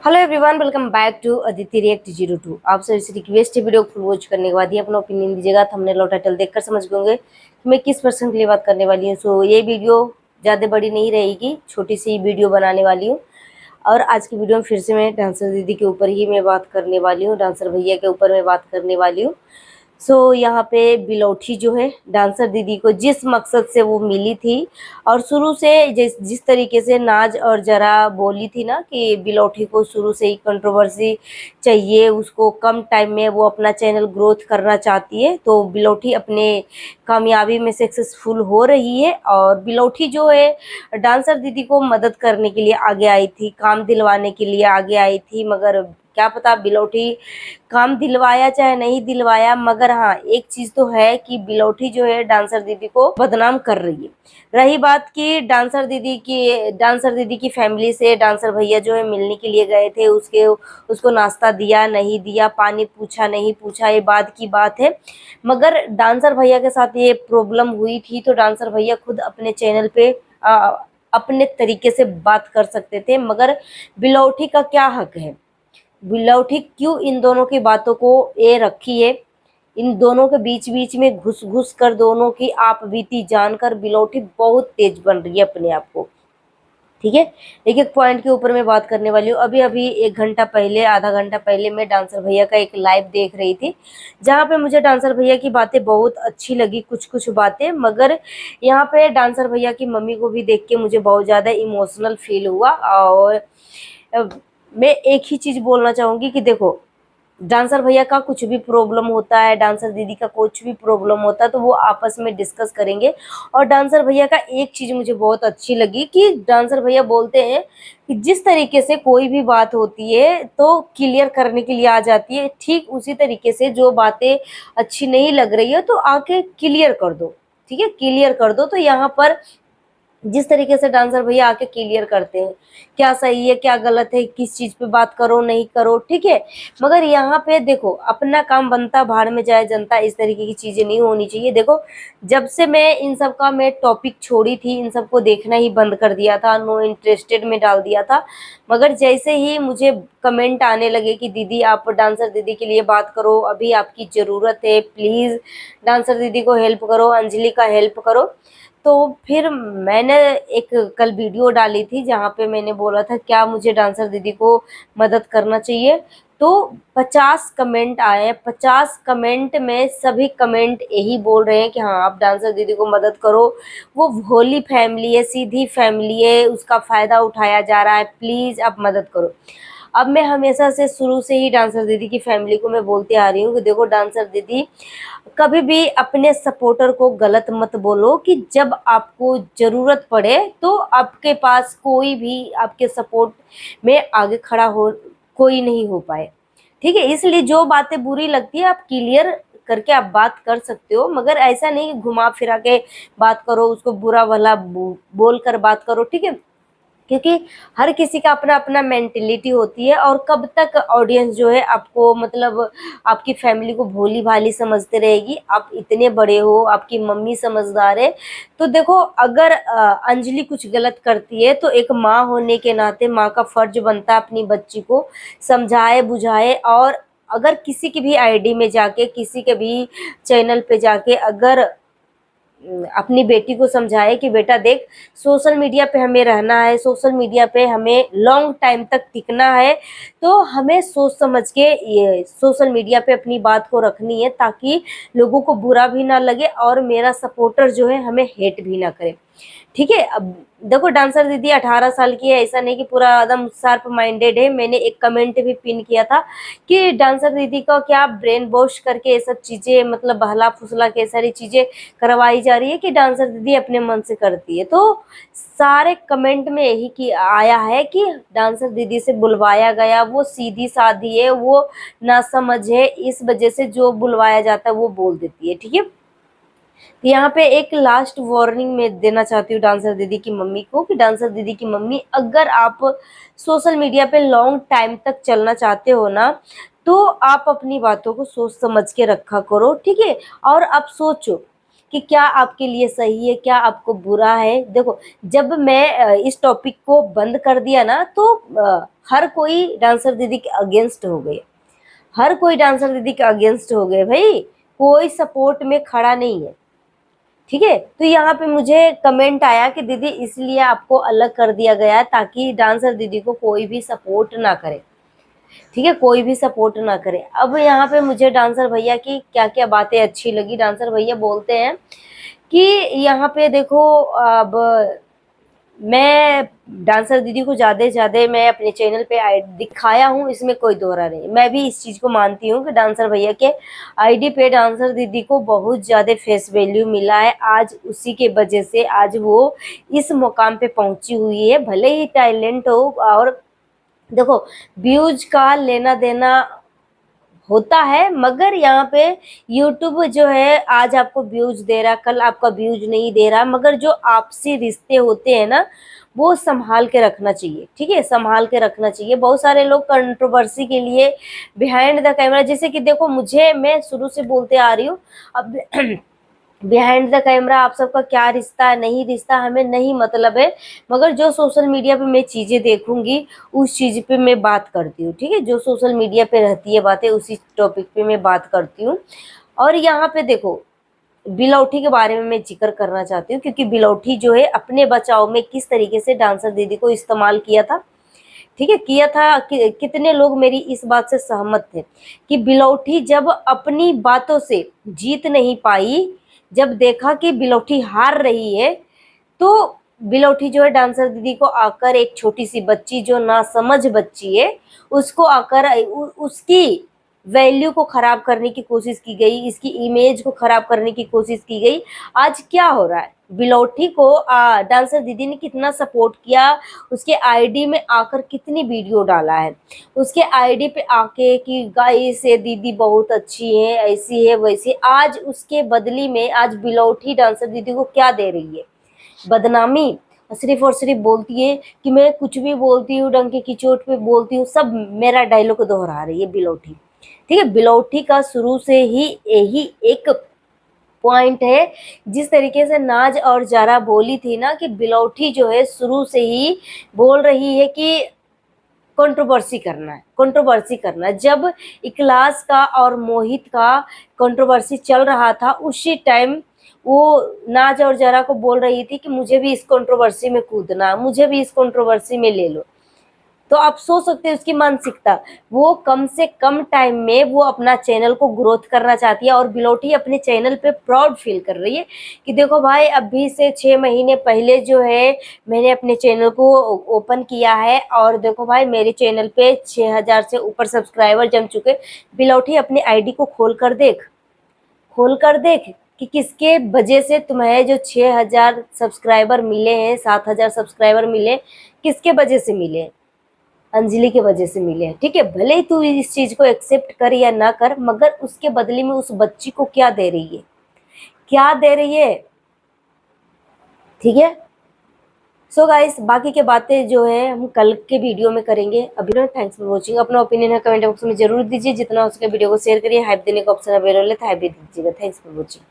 Hello everyone, welcome back to Aditi react 02। आप सभी से रिक्वेस्ट है, वीडियो को फुल वॉच करने के बाद ही अपना ओपिनियन दीजिएगा। थंबनेल और टाइटल देखकर समझ गए होंगे कि मैं किस पर्सन के लिए बात करने वाली हूँ। सो ये वीडियो ज़्यादा बड़ी नहीं रहेगी, छोटी सी वीडियो बनाने वाली हूँ। और आज की वीडियो में फिर से मैं डांसर दीदी के ऊपर ही मैं बात करने वाली हूँ, डांसर भैया के ऊपर मैं बात करने वाली हूँ। यहाँ पे बिलौठी जो है डांसर दीदी को जिस मकसद से वो मिली थी, और शुरू से जिस जिस तरीके से नाज और जरा बोली थी ना कि बिलौठी को शुरू से ही कंट्रोवर्सी चाहिए, उसको कम टाइम में वो अपना चैनल ग्रोथ करना चाहती है, तो बिलौठी अपने कामयाबी में सक्सेसफुल हो रही है। और बिलौठी जो है डांसर दीदी को मदद करने के लिए आगे आई थी, काम दिलवाने के लिए आगे आई थी। मगर क्या पता बिलौठी काम दिलवाया चाहे नहीं दिलवाया, मगर हाँ एक चीज तो है कि बिलौठी जो है डांसर दीदी को बदनाम कर रही है। रही बात कि डांसर दीदी की फैमिली से डांसर भैया जो है मिलने के लिए गए थे, उसको नाश्ता दिया नहीं दिया, पानी पूछा नहीं पूछा, ये बाद की बात है। मगर डांसर भैया के साथ ये प्रॉब्लम हुई थी तो डांसर भैया खुद अपने चैनल पे अपने तरीके से बात कर सकते थे, मगर बिलौठी का क्या हक है? बिलौठी क्यों इन दोनों की बातों को ये रखी है? इन दोनों के बीच बीच में घुस घुस कर दोनों की आप बीती जानकर बिलौठी बहुत तेज बन रही है अपने आप को। ठीक है, एक एक पॉइंट के ऊपर मैं बात करने वाली हूँ। अभी अभी 1 घंटा पहले, आधा घंटा पहले मैं डांसर भैया का एक लाइव देख रही थी, जहाँ पे मुझे डांसर भैया की बातें बहुत अच्छी लगी, कुछ कुछ बातें। मगर यहाँ पे डांसर भैया की मम्मी को भी देख के मुझे बहुत ज़्यादा इमोशनल फील हुआ। और अ, मैं एक ही चीज़ बोलना चाहूँगी कि देखो, डांसर भैया का कुछ भी प्रॉब्लम होता है, डांसर दीदी का कुछ भी प्रॉब्लम होता है, तो वो आपस में डिस्कस करेंगे। और डांसर भैया का एक चीज़ मुझे बहुत अच्छी लगी कि डांसर भैया बोलते हैं कि जिस तरीके से कोई भी बात होती है तो क्लियर करने के लिए आ जाती है, ठीक उसी तरीके से जो बातें अच्छी नहीं लग रही है तो आके क्लियर कर दो। ठीक है, क्लियर कर दो। तो यहाँ पर जिस तरीके से डांसर भैया आके क्लियर करते हैं, क्या सही है क्या गलत है, किस चीज पे बात करो नहीं करो, ठीक है। मगर यहाँ पे देखो, अपना काम बनता भाड़ में जाए जनता, इस तरीके की चीजें नहीं होनी चाहिए। देखो, जब से मैं इन सब का मैं टॉपिक छोड़ी थी, इन सबको देखना ही बंद कर दिया था, नो इंटरेस्टेड में डाल दिया था। मगर जैसे ही मुझे कमेंट आने लगे कि दीदी आप डांसर दीदी के लिए बात करो, अभी आपकी जरूरत है, प्लीज डांसर दीदी को हेल्प करो, अंजलि का हेल्प करो, तो फिर मैंने एक कल वीडियो डाली थी जहाँ पे मैंने बोला था क्या मुझे डांसर दीदी को मदद करना चाहिए। तो 50 कमेंट आए, 50 कमेंट में सभी कमेंट यही बोल रहे हैं कि हाँ आप डांसर दीदी को मदद करो, वो भोली फैमिली है, सीधी फैमिली है, उसका फायदा उठाया जा रहा है, प्लीज आप मदद करो। अब मैं हमेशा से शुरू से ही डांसर दीदी की फैमिली को मैं बोलती आ रही हूँ कि देखो डांसर दीदी, कभी भी अपने सपोर्टर को गलत मत बोलो कि जब आपको जरूरत पड़े तो आपके पास कोई भी आपके सपोर्ट में आगे खड़ा हो, कोई नहीं हो पाए। ठीक है, इसलिए जो बातें बुरी लगती है आप क्लियर करके आप बात कर सकते हो, मगर ऐसा नहीं कि घुमा फिरा के बात करो, उसको बुरा भला बोल कर बात करो। ठीक है, क्योंकि हर किसी का अपना अपना मेंटेलिटी होती है। और कब तक ऑडियंस जो है आपको, मतलब आपकी फैमिली को भोली भाली समझते रहेगी? आप इतने बड़े हो, आपकी मम्मी समझदार है, तो देखो अगर अंजलि कुछ गलत करती है तो एक माँ होने के नाते माँ का फर्ज बनता है अपनी बच्ची को समझाए बुझाए। और अगर किसी की भी आईडी में जाके, किसी के भी चैनल पे जाके अगर अपनी बेटी को समझाए कि बेटा देख, सोशल मीडिया पे हमें रहना है, सोशल मीडिया पे हमें लॉन्ग टाइम तक टिकना है, तो हमें सोच समझ के ये सोशल मीडिया पे अपनी बात को रखनी है, ताकि लोगों को बुरा भी ना लगे और मेरा सपोर्टर जो है हमें हेट भी ना करे। ठीक है, अब देखो डांसर दीदी 18 साल की है, ऐसा नहीं कि पूरा एकदम शार्प माइंडेड है। मैंने एक कमेंट भी पिन किया था कि डांसर दीदी का क्या ब्रेन वॉश करके ये सब चीजें, मतलब बहला फुसला के सारी चीजें करवाई जा रही है कि डांसर दीदी अपने मन से करती है। तो सारे कमेंट में यही की आया है कि डांसर दीदी से बुलवाया गया, वो सीधी सादी है, वो ना समझ है, इस वजह से जो बुलवाया जाता है वो बोल देती है। ठीक है, तो यहाँ पे एक लास्ट वार्निंग मैं देना चाहती हूँ डांसर दीदी की मम्मी को कि डांसर दीदी की मम्मी, अगर आप सोशल मीडिया पे लॉन्ग टाइम तक चलना चाहते हो ना, तो आप अपनी बातों को सोच समझ के रखा करो। ठीक है, और आप सोचो कि क्या आपके लिए सही है, क्या आपको बुरा है। देखो, जब मैं इस टॉपिक को बंद कर दिया ना, तो हर कोई डांसर दीदी के अगेंस्ट हो गए, हर कोई डांसर दीदी के अगेंस्ट हो गए भाई, कोई सपोर्ट में खड़ा नहीं है। ठीक है, तो यहाँ पे मुझे कमेंट आया कि दीदी इसलिए आपको अलग कर दिया गया ताकि डांसर दीदी को कोई भी सपोर्ट ना करे। ठीक है, कोई भी सपोर्ट ना करे। अब यहाँ पे मुझे डांसर भैया की क्या क्या बातें अच्छी लगी। डांसर भैया बोलते हैं कि यहाँ पे देखो, अब मैं डांसर दीदी को ज्यादा मैं अपने चैनल पे दिखाया हूँ, इसमें कोई दोहरा नहीं। मैं भी इस चीज को मानती हूँ कि डांसर भैया के आईडी पे डांसर दीदी को बहुत ज्यादा फेस वैल्यू मिला है। आज उसी के वजह से आज वो इस मुकाम पे पहुंची हुई है। भले ही टैलेंट हो, और देखो व्यूज का लेना देना होता है, मगर यहाँ पे यूट्यूब जो है आज आपको व्यूज दे रहा, कल आपका व्यूज नहीं दे रहा, मगर जो आपसी रिश्ते होते हैं ना, वो संभाल के रखना चाहिए। ठीक है, संभाल के रखना चाहिए। बहुत सारे लोग कंट्रोवर्सी के लिए बिहाइंड द कैमरा, जैसे कि देखो मुझे, मैं शुरू से बोलते आ रही हूँ, अब बिहाइंड द कैमरा आप सबका क्या रिश्ता है, नहीं रिश्ता, हमें नहीं मतलब है, मगर जो सोशल मीडिया पे मैं चीजें देखूंगी उस चीज पे मैं बात करती हूँ। ठीक है, जो सोशल मीडिया पे रहती है बातें, उसी टॉपिक पे मैं बात करती हूँ। और यहाँ पे देखो, बिलौठी के बारे में मैं जिक्र करना चाहती हूँ, क्योंकि बिलौठी जो है अपने बचाव में किस तरीके से डांसर दीदी को इस्तेमाल किया था। ठीक है, किया था कितने लोग मेरी इस बात से सहमत थे कि बिलौठी जब अपनी बातों से जीत नहीं पाई, जब देखा कि बिलौठी हार रही है, तो बिलौठी जो है डांसर दीदी को आकर, एक छोटी सी बच्ची जो नासमझ बच्ची है, उसको आकर उसकी वैल्यू को खराब करने की कोशिश की गई, इसकी इमेज को खराब करने की कोशिश की गई। आज क्या हो रहा है, बिलौठी को डांसर दीदी ने कितना सपोर्ट किया, उसके आईडी में आकर कितनी वीडियो डाला है, उसके आईडी पे आके कि गाइस ये दीदी बहुत अच्छी है, ऐसी है वैसी। आज उसके बदली में आज बिलौठी डांसर दीदी को क्या दे रही है, बदनामी। सिर्फ और सिर्फ बोलती है कि मैं कुछ भी बोलती हूँ, डंके की चोट पे बोलती हूँ, सब मेरा डायलॉग दोहरा रही है बिलौठी। ठीक है, बिलौठी का शुरू से ही यही एक पॉइंट है, जिस तरीके से नाज और जारा बोली थी ना, कि बिलौठी जो है शुरू से ही बोल रही है कि कंट्रोवर्सी करना है, कंट्रोवर्सी करना है। जब इखलास का और मोहित का कंट्रोवर्सी चल रहा था, उसी टाइम वो नाज और जरा को बोल रही थी कि मुझे भी इस कंट्रोवर्सी में कूदना, मुझे भी इस कंट्रोवर्सी में ले लो। तो आप सोच सकते हैं उसकी मानसिकता, वो कम से कम टाइम में वो अपना चैनल को ग्रोथ करना चाहती है। और बिलौठी अपने चैनल पे प्राउड फील कर रही है कि देखो भाई, अभी से 6 महीने पहले जो है मैंने अपने चैनल को ओपन किया है, और देखो भाई मेरे चैनल पे 6000 से ऊपर सब्सक्राइबर जम चुके। बिलौठी अपनी आईडी को खोल कर देख, खोल कर देख कि किसके वजह से तुम्हें जो 6000 सब्सक्राइबर मिले हैं, 7000 सब्सक्राइबर मिले, किसके वजह से मिले, अंजलि के वजह से मिले हैं। ठीक है, भले ही तू इस चीज को एक्सेप्ट कर या ना कर, मगर उसके बदले में उस बच्ची को क्या दे रही है, क्या दे रही है। ठीक है, सो गाइस, बाकी के बातें जो है हम कल के वीडियो में करेंगे। अभी थैंक्स फॉर वॉचिंग। अपना ओपिनियन है कमेंट बॉक्स में जरूर दीजिए, जितना हो सके वीडियो को शेयर करिए। हाइप देने का ऑप्शन अवेलेबल है तो हाइप भी दीजिएगा। Thanks for watching.